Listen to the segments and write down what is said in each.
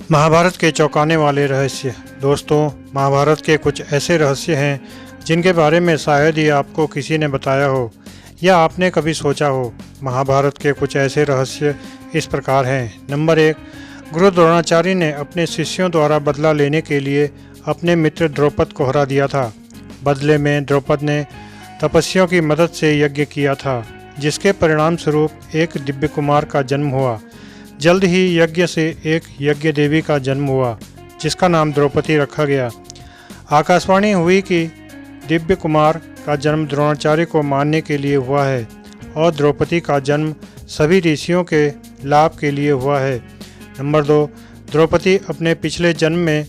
महाभारत के चौंकाने वाले रहस्य। दोस्तों, महाभारत के कुछ ऐसे रहस्य हैं जिनके बारे में शायद ही आपको किसी ने बताया हो या आपने कभी सोचा हो। महाभारत के कुछ ऐसे रहस्य इस प्रकार हैं। नंबर 1, गुरु द्रोणाचार्य ने अपने शिष्यों द्वारा बदला लेने के लिए अपने मित्र द्रौपद को हरा दिया था। बदले में द्रौपद ने तपस्वियों की मदद से यज्ञ किया था, जिसके परिणाम स्वरूप एक दिव्य कुमार का जन्म हुआ। जल्द ही यज्ञ से एक यज्ञ देवी का जन्म हुआ, जिसका नाम द्रौपदी रखा गया। आकाशवाणी हुई कि दिव्य कुमार का जन्म द्रोणाचार्य को मानने के लिए हुआ है और द्रौपदी का जन्म सभी ऋषियों के लाभ के लिए हुआ है। नंबर 2, द्रौपदी अपने पिछले जन्म में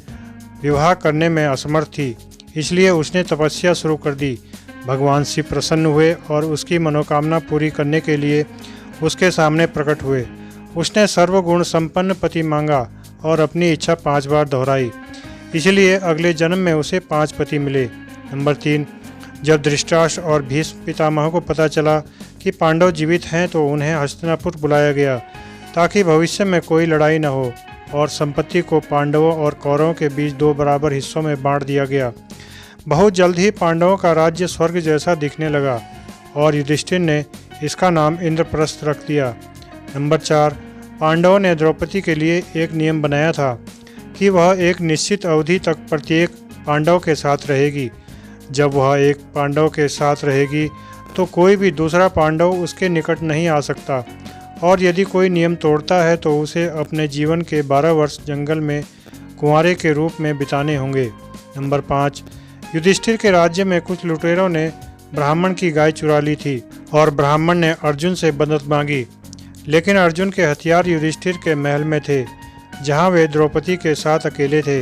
विवाह करने में असमर्थ थी, इसलिए उसने तपस्या शुरू कर दी। भगवान शिव प्रसन्न हुए और उसकी मनोकामना पूरी करने के लिए उसके सामने प्रकट हुए। उसने सर्वगुण संपन्न पति मांगा और अपनी इच्छा 5 बार दोहराई, इसलिए अगले जन्म में उसे 5 पति मिले। नंबर 3, जब धृतराष्ट्र और भीष्म पितामह को पता चला कि पांडव जीवित हैं तो उन्हें हस्तिनापुर बुलाया गया, ताकि भविष्य में कोई लड़ाई न हो, और संपत्ति को पांडवों और कौरवों के बीच 2 बराबर हिस्सों में बांट दिया गया। बहुत जल्द ही पांडवों का राज्य स्वर्ग जैसा दिखने लगा और युधिष्ठिर ने इसका नाम इंद्रप्रस्थ रख दिया। नंबर 4, पांडवों ने द्रौपदी के लिए एक नियम बनाया था कि वह एक निश्चित अवधि तक प्रत्येक पांडव के साथ रहेगी। जब वह एक पांडव के साथ रहेगी तो कोई भी दूसरा पांडव उसके निकट नहीं आ सकता, और यदि कोई नियम तोड़ता है तो उसे अपने जीवन के 12 वर्ष जंगल में कुंवारे के रूप में बिताने होंगे। नंबर 5, युधिष्ठिर के राज्य में कुछ लुटेरों ने ब्राह्मण की गाय चुरा ली थी और ब्राह्मण ने अर्जुन से मदद मांगी, लेकिन अर्जुन के हथियार युधिष्ठिर के महल में थे, जहां वे द्रौपदी के साथ अकेले थे।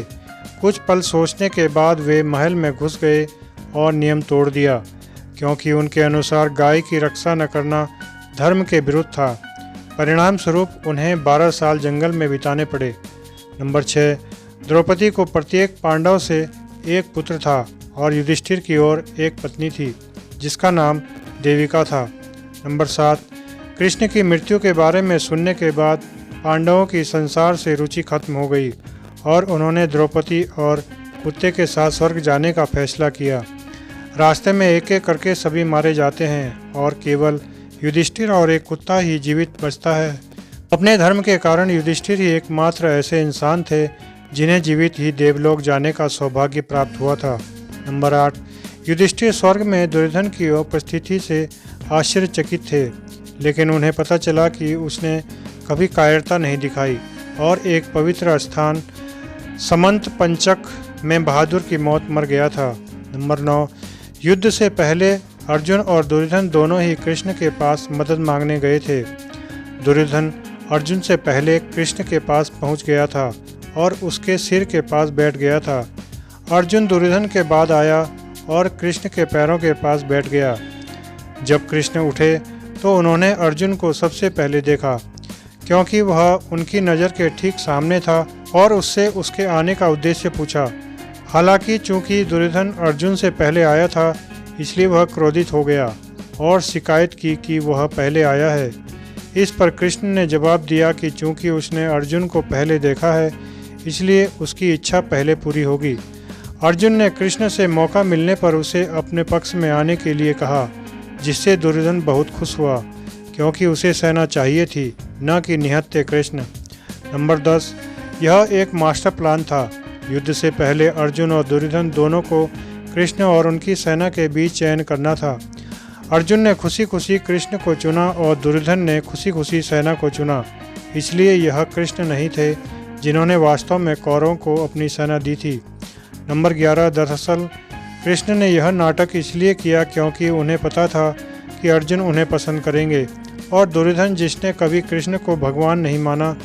कुछ पल सोचने के बाद वे महल में घुस गए और नियम तोड़ दिया, क्योंकि उनके अनुसार गाय की रक्षा न करना धर्म के विरुद्ध था। परिणाम स्वरूप उन्हें 12 साल जंगल में बिताने पड़े। नंबर 6, द्रौपदी को प्रत्येक पांडव से एक पुत्र था और युधिष्ठिर की ओर एक पत्नी थी, जिसका नाम देविका था। नंबर 7, कृष्ण की मृत्यु के बारे में सुनने के बाद पांडवों की संसार से रुचि खत्म हो गई और उन्होंने द्रौपदी और कुत्ते के साथ स्वर्ग जाने का फैसला किया। रास्ते में एक एक करके सभी मारे जाते हैं और केवल युधिष्ठिर और एक कुत्ता ही जीवित बचता है। अपने धर्म के कारण युधिष्ठिर ही एकमात्र ऐसे इंसान थे जिन्हें जीवित ही देवलोक जाने का सौभाग्य प्राप्त हुआ था। नंबर 8, युधिष्ठिर स्वर्ग में दुर्योधन की उपस्थिति से आश्चर्यचकित थे, लेकिन उन्हें पता चला कि उसने कभी कायरता नहीं दिखाई और एक पवित्र स्थान समंत पंचक में बहादुर की मौत मर गया था। नंबर 9, युद्ध से पहले अर्जुन और दुर्योधन दोनों ही कृष्ण के पास मदद मांगने गए थे। दुर्योधन अर्जुन से पहले कृष्ण के पास पहुंच गया था और उसके सिर के पास बैठ गया था। अर्जुन दुर्योधन के बाद आया और कृष्ण के पैरों के पास बैठ गया। जब कृष्ण उठे तो उन्होंने अर्जुन को सबसे पहले देखा, क्योंकि वह उनकी नज़र के ठीक सामने था, और उससे उसके आने का उद्देश्य पूछा। हालांकि चूंकि दुर्योधन अर्जुन से पहले आया था, इसलिए वह क्रोधित हो गया और शिकायत की कि वह पहले आया है। इस पर कृष्ण ने जवाब दिया कि चूंकि उसने अर्जुन को पहले देखा है, इसलिए उसकी इच्छा पहले पूरी होगी। अर्जुन ने कृष्ण से मौका मिलने पर उसे अपने पक्ष में आने के लिए कहा, जिससे दुर्योधन बहुत खुश हुआ, क्योंकि उसे सेना चाहिए थी, न कि निहत्थे कृष्ण। नंबर 10, यह एक मास्टर प्लान था। युद्ध से पहले अर्जुन और दुर्योधन दोनों को कृष्ण और उनकी सेना के बीच चयन करना था। अर्जुन ने खुशी खुशी कृष्ण को चुना और दुर्योधन ने खुशी खुशी सेना को चुना, इसलिए यह कृष्ण नहीं थे जिन्होंने वास्तव में कौरवों को अपनी सेना दी थी। नंबर 11, दरअसल कृष्ण ने यह नाटक इसलिए किया क्योंकि उन्हें पता था कि अर्जुन उन्हें पसंद करेंगे, और दुर्योधन, जिसने कभी कृष्ण को भगवान नहीं माना,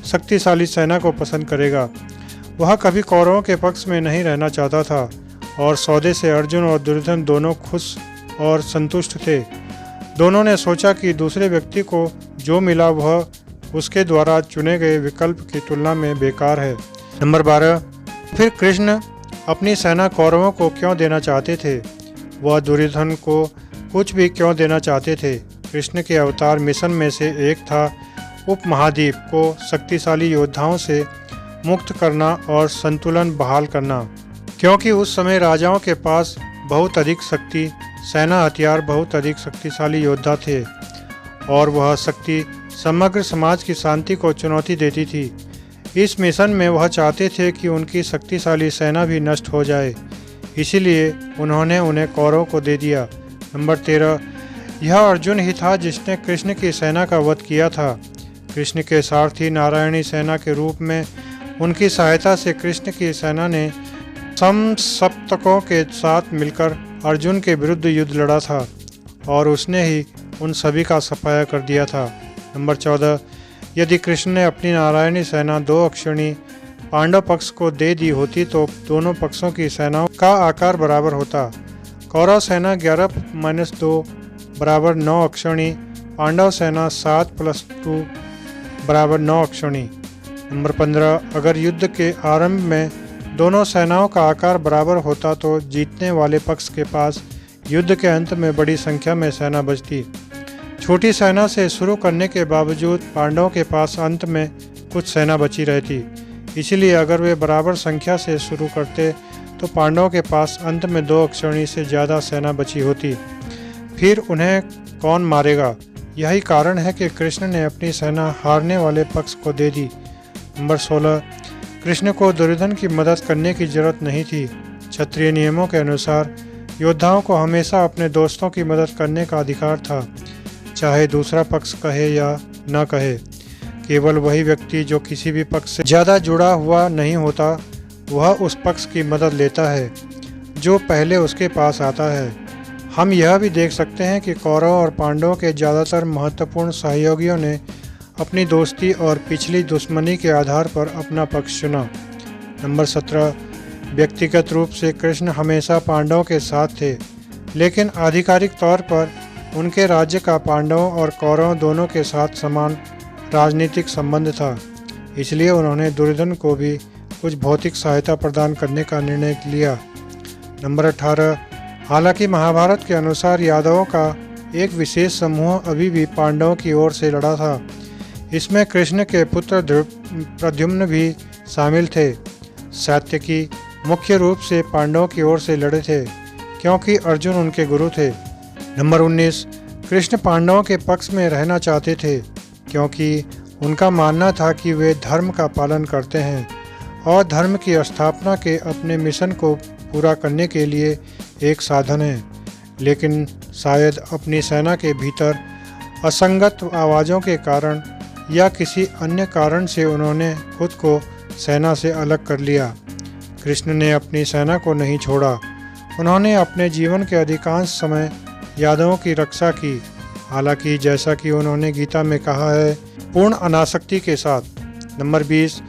शक्तिशाली सेना को पसंद करेगा। वह कभी कौरवों के पक्ष में नहीं रहना चाहता था, और सौदे से अर्जुन और दुर्योधन दोनों खुश और संतुष्ट थे। दोनों ने सोचा कि दूसरे व्यक्ति को जो मिला वह उसके द्वारा चुने गए विकल्प की तुलना में बेकार है। नंबर 12, फिर कृष्ण अपनी सेना कौरवों को क्यों देना चाहते थे? वह दुर्योधन को कुछ भी क्यों देना चाहते थे? कृष्ण के अवतार मिशन में से एक था उपमहाद्वीप को शक्तिशाली योद्धाओं से मुक्त करना और संतुलन बहाल करना, क्योंकि उस समय राजाओं के पास बहुत अधिक शक्ति, सेना, हथियार, बहुत अधिक शक्तिशाली योद्धा थे और वह शक्ति समग्र समाज की शांति को चुनौती देती थी। इस मिशन में वह चाहते थे कि उनकी शक्तिशाली सेना भी नष्ट हो जाए, इसीलिए उन्होंने उन्हें कौरवों को दे दिया। नंबर 13, यह अर्जुन ही था जिसने कृष्ण की सेना का वध किया था। कृष्ण के सारथी नारायणी सेना के रूप में उनकी सहायता से कृष्ण की सेना ने समसप्तकों के साथ मिलकर अर्जुन के विरुद्ध युद्ध लड़ा था और उसने ही उन सभी का सफाया कर दिया था। नंबर 14, यदि कृष्ण ने अपनी नारायणी सेना 2 अक्षौणी पांडव पक्ष को दे दी होती तो दोनों पक्षों की सेनाओं का आकार बराबर होता। कौरव सेना 11-2 बराबर 9 अक्षौणी, पांडव सेना 7+2 बराबर 9 अक्षौणी। नंबर 15, अगर युद्ध के आरंभ में दोनों सेनाओं का आकार बराबर होता तो जीतने वाले पक्ष के पास युद्ध के अंत में बड़ी संख्या में सेना बचती। छोटी सेना से शुरू करने के बावजूद पांडवों के पास अंत में कुछ सेना बची रहती, इसलिए अगर वे बराबर संख्या से शुरू करते तो पांडवों के पास अंत में 2 अक्षौणी से ज़्यादा सेना बची होती। फिर उन्हें कौन मारेगा? यही कारण है कि कृष्ण ने अपनी सेना हारने वाले पक्ष को दे दी। नंबर 16, कृष्ण को दुर्योधन की मदद करने की जरूरत नहीं थी। क्षत्रिय नियमों के अनुसार योद्धाओं को हमेशा अपने दोस्तों की मदद करने का अधिकार था, चाहे दूसरा पक्ष कहे या न कहे। केवल वही व्यक्ति जो किसी भी पक्ष से ज़्यादा जुड़ा हुआ नहीं होता, वह उस पक्ष की मदद लेता है जो पहले उसके पास आता है। हम यह भी देख सकते हैं कि कौरवों और पांडवों के ज़्यादातर महत्वपूर्ण सहयोगियों ने अपनी दोस्ती और पिछली दुश्मनी के आधार पर अपना पक्ष चुना। नंबर 17, व्यक्तिगत रूप से कृष्ण हमेशा पांडवों के साथ थे, लेकिन आधिकारिक तौर पर उनके राज्य का पांडवों और कौरवों दोनों के साथ समान राजनीतिक संबंध था, इसलिए उन्होंने दुर्योधन को भी कुछ भौतिक सहायता प्रदान करने का निर्णय लिया। नंबर 18, हालांकि महाभारत के अनुसार यादवों का एक विशेष समूह अभी भी पांडवों की ओर से लड़ा था। इसमें कृष्ण के पुत्र प्रद्युम्न भी शामिल थे। सात्यकी मुख्य रूप से पांडवों की ओर से लड़े थे क्योंकि अर्जुन उनके गुरु थे। नंबर 19, कृष्ण पांडवों के पक्ष में रहना चाहते थे क्योंकि उनका मानना था कि वे धर्म का पालन करते हैं और धर्म की स्थापना के अपने मिशन को पूरा करने के लिए एक साधन है। लेकिन शायद अपनी सेना के भीतर असंगत आवाज़ों के कारण या किसी अन्य कारण से उन्होंने खुद को सेना से अलग कर लिया। कृष्ण ने अपनी सेना को नहीं छोड़ा। उन्होंने अपने जीवन के अधिकांश समय यादवों की रक्षा की, हालांकि जैसा कि उन्होंने गीता में कहा है, पूर्ण अनासक्ति के साथ। नंबर 20,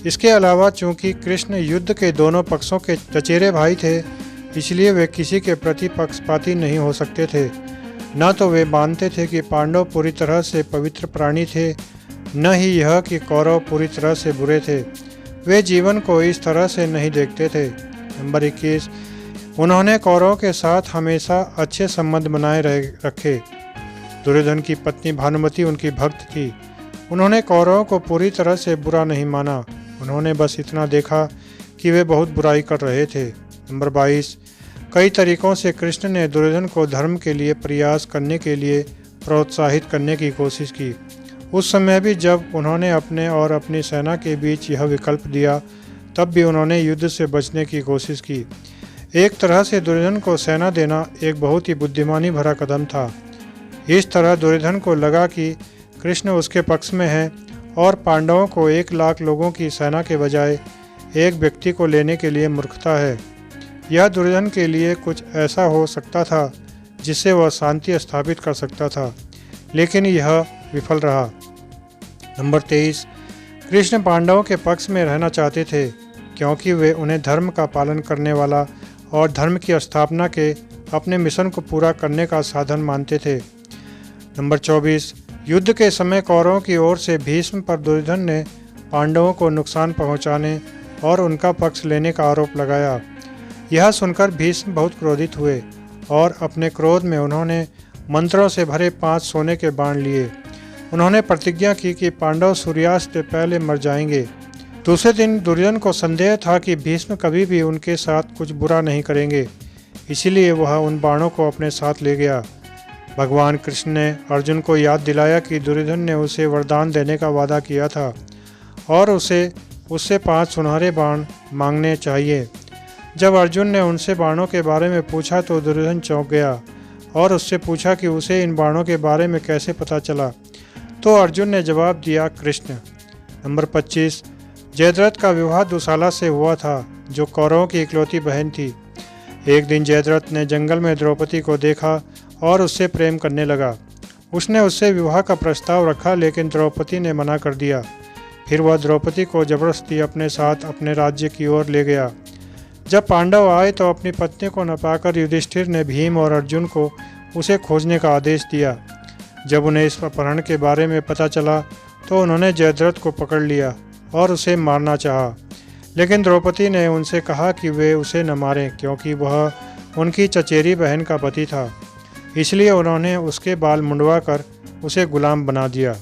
इसके अलावा चूंकि कृष्ण युद्ध के दोनों पक्षों के चचेरे भाई थे, इसलिए वे किसी के प्रति पक्षपाती नहीं हो सकते थे। न तो वे मानते थे कि पांडव पूरी तरह से पवित्र प्राणी थे, न ही यह कि कौरव पूरी तरह से बुरे थे। वे जीवन को इस तरह से नहीं देखते थे। नंबर 21, उन्होंने कौरवों के साथ हमेशा अच्छे संबंध बनाए रखे। दुर्योधन की पत्नी भानुमति उनकी भक्त थी। उन्होंने कौरवों को पूरी तरह से बुरा नहीं माना, उन्होंने बस इतना देखा कि वे बहुत बुराई कर रहे थे। नंबर 22, कई तरीकों से कृष्ण ने दुर्योधन को धर्म के लिए प्रयास करने के लिए प्रोत्साहित करने की कोशिश की। उस समय भी जब उन्होंने अपने और अपनी सेना के बीच यह विकल्प दिया, तब भी उन्होंने युद्ध से बचने की कोशिश की। एक तरह से दुर्योधन को सेना देना एक बहुत ही बुद्धिमानी भरा कदम था। इस तरह दुर्योधन को लगा कि कृष्ण उसके पक्ष में है और पांडवों को 1 लाख लोगों की सेना के बजाय एक व्यक्ति को लेने के लिए मूर्खता है। यह दुर्योधन के लिए कुछ ऐसा हो सकता था जिससे वह शांति स्थापित कर सकता था, लेकिन यह विफल रहा। नंबर 23, कृष्ण पांडवों के पक्ष में रहना चाहते थे क्योंकि वे उन्हें धर्म का पालन करने वाला और धर्म की स्थापना के अपने मिशन को पूरा करने का साधन मानते थे। नंबर 24, युद्ध के समय कौरवों की ओर से भीष्म पर दुर्योधन ने पांडवों को नुकसान पहुंचाने और उनका पक्ष लेने का आरोप लगाया। यह सुनकर भीष्म बहुत क्रोधित हुए और अपने क्रोध में उन्होंने मंत्रों से भरे 5 सोने के बाण लिए। उन्होंने प्रतिज्ञा की कि पांडव सूर्यास्त से पहले मर जाएंगे। दूसरे दिन दुर्योधन को संदेह था कि भीष्म कभी भी उनके साथ कुछ बुरा नहीं करेंगे, इसीलिए वह उन बाणों को अपने साथ ले गया। भगवान कृष्ण ने अर्जुन को याद दिलाया कि दुर्योधन ने उसे वरदान देने का वादा किया था और उससे 5 सुनहरे बाण मांगने चाहिए। जब अर्जुन ने उनसे बाणों के बारे में पूछा तो दुर्योधन चौंक गया और उससे पूछा कि उसे इन बाणों के बारे में कैसे पता चला। तो अर्जुन ने जवाब दिया, कृष्ण। नंबर 25। जयद्रथ का विवाह दुशाला से हुआ था, जो कौरवों की इकलौती बहन थी। एक दिन जयद्रथ ने जंगल में द्रौपदी को देखा और उससे प्रेम करने लगा। उसने उससे विवाह का प्रस्ताव रखा, लेकिन द्रौपदी ने मना कर दिया। फिर वह द्रौपदी को जबरदस्ती अपने साथ अपने राज्य की ओर ले गया। जब पांडव आए तो अपनी पत्नी को न पाकर युधिष्ठिर ने भीम और अर्जुन को उसे खोजने का आदेश दिया। जब उन्हें इस अपहरण के बारे में पता चला तो उन्होंने जयद्रथ को पकड़ लिया और उसे मारना चाहा, लेकिन द्रौपदी ने उनसे कहा कि वे उसे न मारें, क्योंकि वह उनकी चचेरी बहन का पति था। इसलिए उन्होंने उसके बाल मुंडवा कर उसे गुलाम बना दिया।